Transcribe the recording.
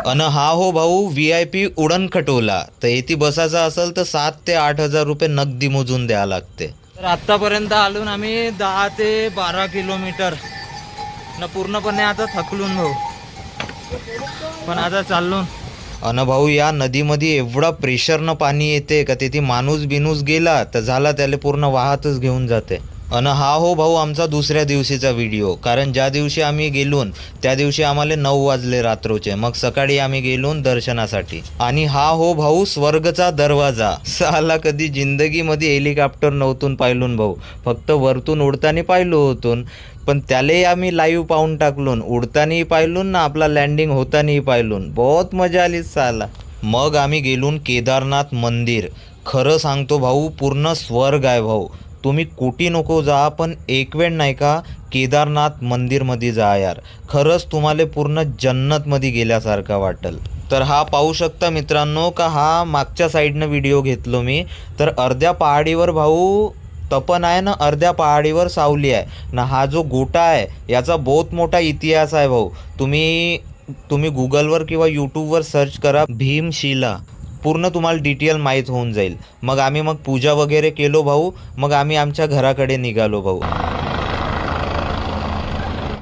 अन हा हो भाऊ VIP उडण खटोला. तर येथे बसायचा असेल तर 7 ते 8 हजार रुपये नगदी मोजून द्यावं लागते. तर आत्तापर्यंत आलो आम्ही 10 ते 12 किलोमीटर न पूर्णपणे आता थकलून भाऊ, पण आता चाललो. अन भाऊ या नदीमध्ये एवढा प्रेशरनं पाणी येते का तिथे माणूस बिनूस गेला तर झाला, त्याला पूर्ण वाहतच घेऊन जाते. अन हा हो भाऊ आमचा दुसऱ्या दिवशीचा व्हिडिओ, कारण ज्या दिवशी आम्ही गेलोन त्या दिवशी आम्हाला 9 वाजले रात्रोचे. मग सकाळी आम्ही गेलोन दर्शनासाठी. आणि हा हो भाऊ स्वर्गचा दरवाजा. साला कधी जिंदगीमध्ये हेलिकॉप्टर नव्हतून पाहिलून भाऊ, फक्त वरतून उडताना पाहिलो होतून. पण त्यालाही आम्ही लाईव्ह पाहून टाकलून, उडतानाही पाहिलून ना आपला लँडिंग होतानाही पाहिलून. बहुत मजा आली साला. मग आम्ही गेलून केदारनाथ मंदिर. खरं सांगतो भाऊ पूर्ण स्वर्ग आहे भाऊ. तुम्ही कुठे नको जा, पण एक वेळ नाही का केदारनाथ मंदिरमध्ये जा यार. खरंच तुम्हाला पूर्ण जन्नतमध्ये गेल्यासारखं वाटेल. तर हा पाहू शकता मित्रांनो का हा मागच्या साईडनं व्हिडिओ घेतलो मी. तर अर्ध्या पहाडीवर भाऊ तपन आहे ना, अर्ध्या पहाडीवर सावली आहे ना. हा जो गोटा आहे याचा बहुत मोठा इतिहास आहे भाऊ. तुम्ही गुगलवर किंवा यूट्यूबवर सर्च करा भीमशिला, पूर्ण तुम्हाला डिटेल माहीत होऊन जाईल. मग आम्ही पूजा वगैरे केलो भाऊ. मग आम्ही आमच्या घराकडे निघालो भाऊ.